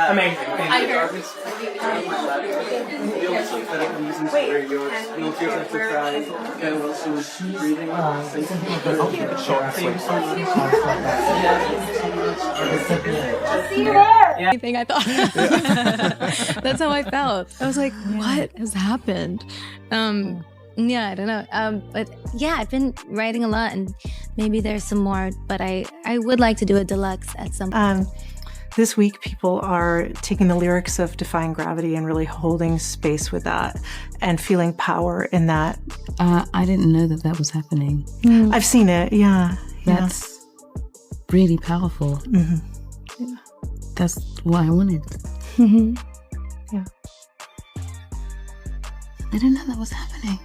Amazing. Anything I thought. That's how I felt. I was like, what has happened? Yeah, I don't know. But yeah, I've been writing a lot, and maybe there's some more, but I would like to do a deluxe at some point. This week, people are taking the lyrics of Defying Gravity and really holding space with that and feeling power in that. I didn't know that was happening. I've seen it, yeah. That's really powerful. Mm-hmm. Yeah. That's what I wanted. Mm-hmm. Yeah. I didn't know that was happening.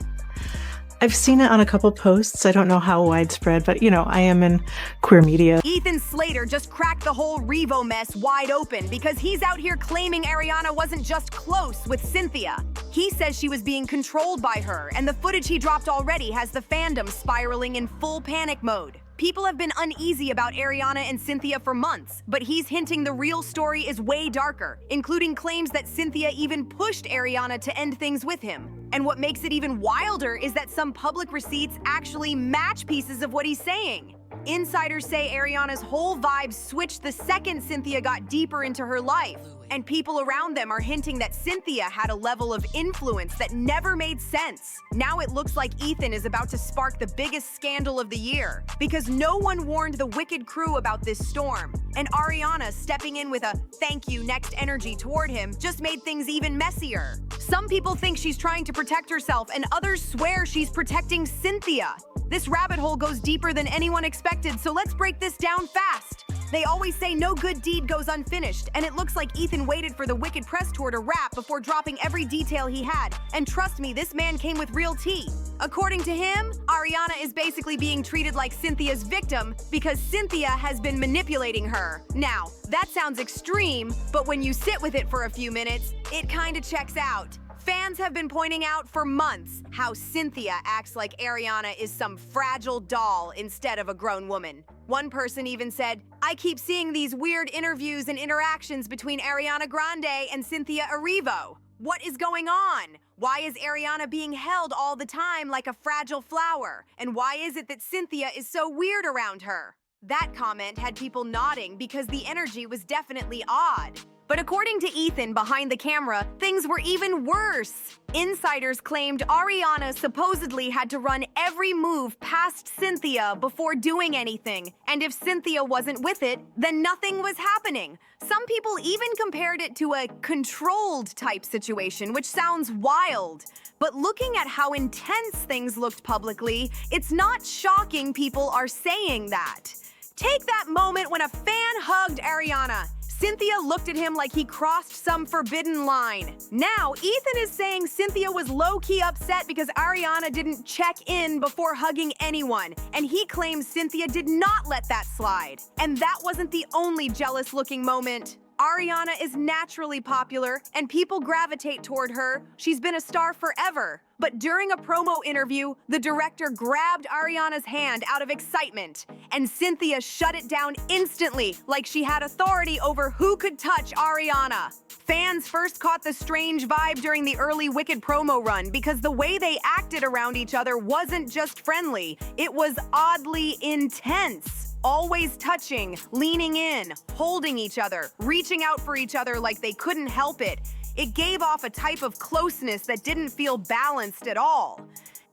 I've seen it on a couple posts. I don't know how widespread, but I am in queer media. Ethan Slater just cracked the whole Revo mess wide open because he's out here claiming Ariana wasn't just close with Cynthia. He says she was being controlled by her, and the footage he dropped already has the fandom spiraling in full panic mode. People have been uneasy about Ariana and Cynthia for months, but he's hinting the real story is way darker, including claims that Cynthia even pushed Ariana to end things with him. And what makes it even wilder is that some public receipts actually match pieces of what he's saying. Insiders say Ariana's whole vibe switched the second Cynthia got deeper into her life, and people around them are hinting that Cynthia had a level of influence that never made sense. Now it looks like Ethan is about to spark the biggest scandal of the year, because no one warned the Wicked crew about this storm, and Ariana stepping in with a thank you next energy toward him just made things even messier. Some people think she's trying to protect herself, and others swear she's protecting Cynthia. This rabbit hole goes deeper than anyone expected, so let's break this down fast. They always say no good deed goes unfinished, and it looks like Ethan waited for the Wicked press tour to wrap before dropping every detail he had. And trust me, this man came with real tea. According to him, Ariana is basically being treated like Cynthia's victim because Cynthia has been manipulating her. Now, that sounds extreme, but when you sit with it for a few minutes, it kinda checks out. Fans have been pointing out for months how Cynthia acts like Ariana is some fragile doll instead of a grown woman. One person even said, I keep seeing these weird interviews and interactions between Ariana Grande and Cynthia Erivo. What is going on? Why is Ariana being held all the time like a fragile flower? And why is it that Cynthia is so weird around her? That comment had people nodding because the energy was definitely odd. But according to Ethan behind the camera, things were even worse. Insiders claimed Ariana supposedly had to run every move past Cynthia before doing anything, and if Cynthia wasn't with it, then nothing was happening. Some people even compared it to a controlled type situation, which sounds wild. But looking at how intense things looked publicly, it's not shocking people are saying that. Take that moment when a fan hugged Ariana. Cynthia looked at him like he crossed some forbidden line. Now, Ethan is saying Cynthia was low-key upset because Ariana didn't check in before hugging anyone, and he claims Cynthia did not let that slide. And that wasn't the only jealous-looking moment. Ariana is naturally popular, and people gravitate toward her. She's been a star forever. But during a promo interview, the director grabbed Ariana's hand out of excitement, and Cynthia shut it down instantly, like she had authority over who could touch Ariana. Fans first caught the strange vibe during the early Wicked promo run because the way they acted around each other wasn't just friendly, it was oddly intense. Always touching, leaning in, holding each other, reaching out for each other like they couldn't help it. It gave off a type of closeness that didn't feel balanced at all.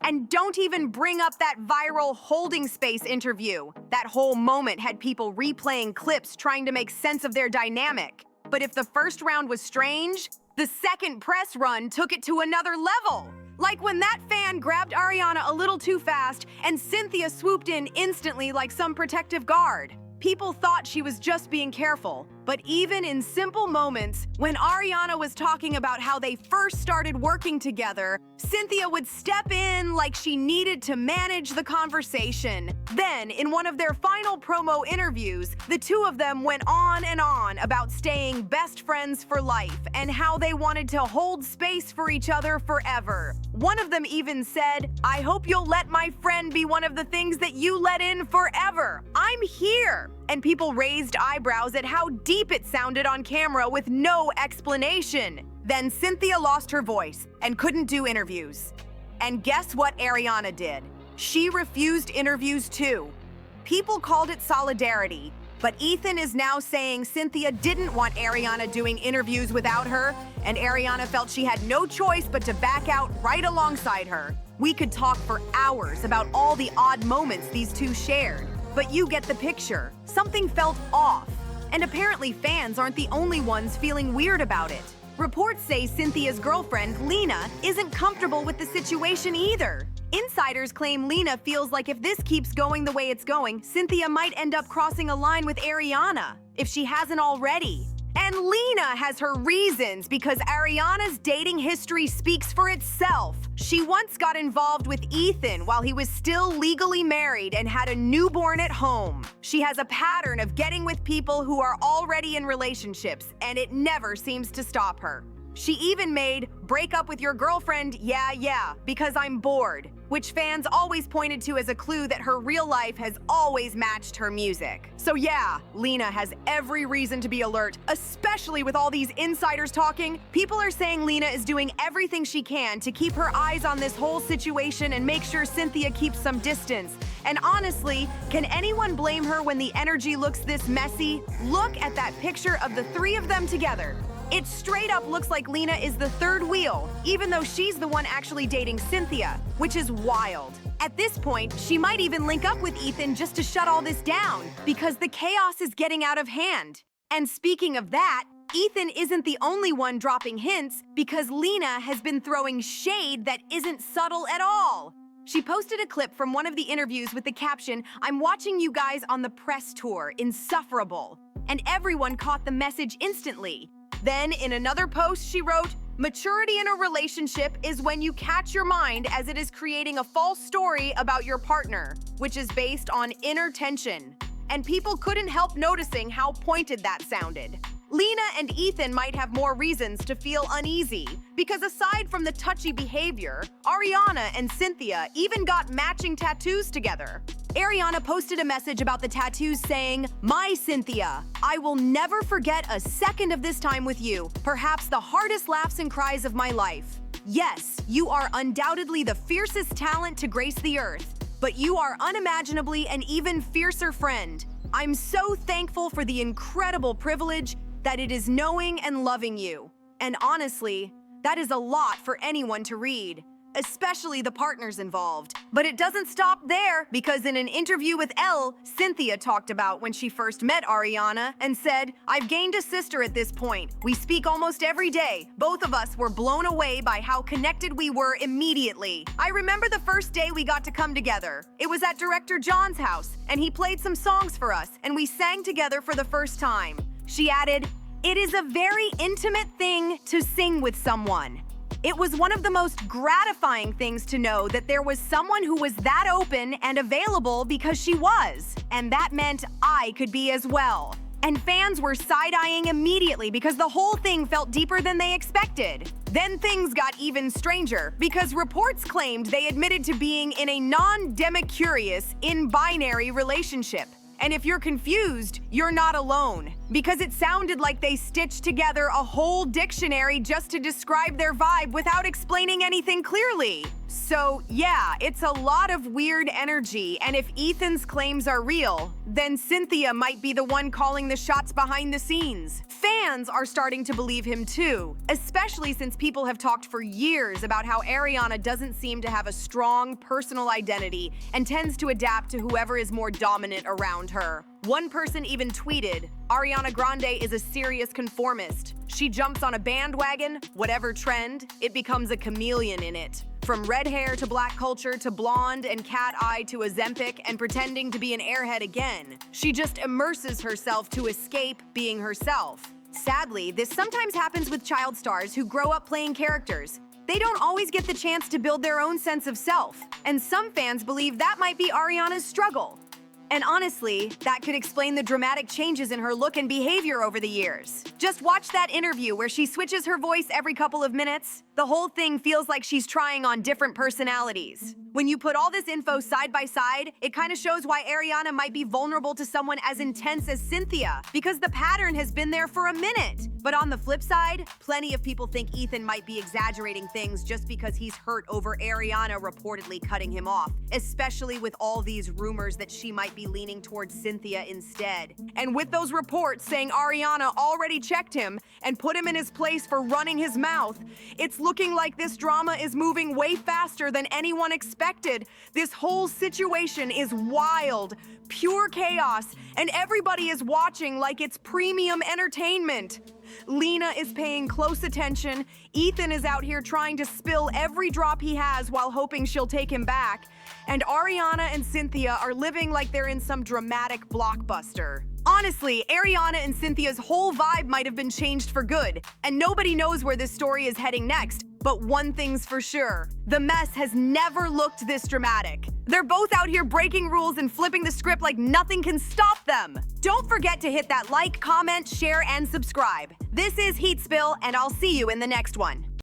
And don't even bring up that viral holding space interview. That whole moment had people replaying clips trying to make sense of their dynamic. But if the first round was strange, the second press run took it to another level. Like when that fan grabbed Ariana a little too fast and Cynthia swooped in instantly like some protective guard. People thought she was just being careful, but even in simple moments, when Ariana was talking about how they first started working together, Cynthia would step in like she needed to manage the conversation. Then, in one of their final promo interviews, the two of them went on and on about staying best friends for life and how they wanted to hold space for each other forever. One of them even said, "I hope you'll let my friend be one of the things that you let in forever. I'm here." And people raised eyebrows at how deep deep it sounded on camera with no explanation. Then Cynthia lost her voice and couldn't do interviews. And guess what Ariana did? She refused interviews too. People called it solidarity, but Ethan is now saying Cynthia didn't want Ariana doing interviews without her, and Ariana felt she had no choice but to back out right alongside her. We could talk for hours about all the odd moments these two shared, but you get the picture. Something felt off, and apparently fans aren't the only ones feeling weird about it. Reports say Cynthia's girlfriend, Lena, isn't comfortable with the situation either. Insiders claim Lena feels like if this keeps going the way it's going, Cynthia might end up crossing a line with Ariana, if she hasn't already. And Lena has her reasons because Ariana's dating history speaks for itself. She once got involved with Ethan while he was still legally married and had a newborn at home. She has a pattern of getting with people who are already in relationships, and it never seems to stop her. She even made "break up with your girlfriend, yeah, because I'm bored," which fans always pointed to as a clue that her real life has always matched her music. So yeah, Lena has every reason to be alert, especially with all these insiders talking. People are saying Lena is doing everything she can to keep her eyes on this whole situation and make sure Cynthia keeps some distance. And honestly, can anyone blame her when the energy looks this messy? Look at that picture of the three of them together. It straight up looks like Lena is the third wheel, even though she's the one actually dating Cynthia, which is wild. At this point, she might even link up with Ethan just to shut all this down, because the chaos is getting out of hand. And speaking of that, Ethan isn't the only one dropping hints, because Lena has been throwing shade that isn't subtle at all. She posted a clip from one of the interviews with the caption, "I'm watching you guys on the press tour, insufferable." And everyone caught the message instantly. Then, in another post, she wrote, "Maturity in a relationship is when you catch your mind as it is creating a false story about your partner, which is based on inner tension." And people couldn't help noticing how pointed that sounded. Lena and Ethan might have more reasons to feel uneasy, because aside from the touchy behavior, Ariana and Cynthia even got matching tattoos together. Ariana posted a message about the tattoos saying, "My Cynthia, I will never forget a second of this time with you, perhaps the hardest laughs and cries of my life. Yes, you are undoubtedly the fiercest talent to grace the earth, but you are unimaginably an even fiercer friend. I'm so thankful for the incredible privilege that it is knowing and loving you." And honestly, that is a lot for anyone to read, especially the partners involved. But it doesn't stop there, because in an interview with Elle, Cynthia talked about when she first met Ariana and said, "I've gained a sister at this point. We speak almost every day. Both of us were blown away by how connected we were immediately. I remember the first day we got to come together. It was at director John's house, and he played some songs for us, and we sang together for the first time." She added, "It is a very intimate thing to sing with someone. It was one of the most gratifying things to know that there was someone who was that open and available, because she was. And that meant I could be as well." And fans were side-eyeing immediately because the whole thing felt deeper than they expected. Then things got even stranger, because reports claimed they admitted to being in a non-demicurious, in-binary relationship. And if you're confused, you're not alone, because it sounded like they stitched together a whole dictionary just to describe their vibe without explaining anything clearly. So yeah, it's a lot of weird energy, and if Ethan's claims are real, then Cynthia might be the one calling the shots behind the scenes. Fans are starting to believe him too, especially since people have talked for years about how Ariana doesn't seem to have a strong personal identity and tends to adapt to whoever is more dominant around her. One person even tweeted, "Ariana Grande is a serious conformist. She jumps on a bandwagon, whatever trend, it becomes a chameleon in it. From red hair to black culture to blonde and cat eye to Ozempic and pretending to be an airhead again. She just immerses herself to escape being herself." Sadly, this sometimes happens with child stars who grow up playing characters. They don't always get the chance to build their own sense of self, and some fans believe that might be Ariana's struggle. And honestly, that could explain the dramatic changes in her look and behavior over the years. Just watch that interview where she switches her voice every couple of minutes. The whole thing feels like she's trying on different personalities. When you put all this info side by side, it kind of shows why Ariana might be vulnerable to someone as intense as Cynthia, because the pattern has been there for a minute. But on the flip side, plenty of people think Ethan might be exaggerating things just because he's hurt over Ariana reportedly cutting him off, especially with all these rumors that she might be leaning towards Cynthia instead. And with those reports saying Ariana already checked him and put him in his place for running his mouth, it's looking like this drama is moving way faster than anyone expected. This whole situation is wild, pure chaos, and everybody is watching like it's premium entertainment. Lena is paying close attention. Ethan is out here trying to spill every drop he has while hoping she'll take him back. And Ariana and Cynthia are living like they're in some dramatic blockbuster. Honestly, Ariana and Cynthia's whole vibe might have been changed for good, and nobody knows where this story is heading next. But one thing's for sure, the mess has never looked this dramatic. They're both out here breaking rules and flipping the script like nothing can stop them. Don't forget to hit that like, comment, share, and subscribe. This is HeatSpill, and I'll see you in the next one.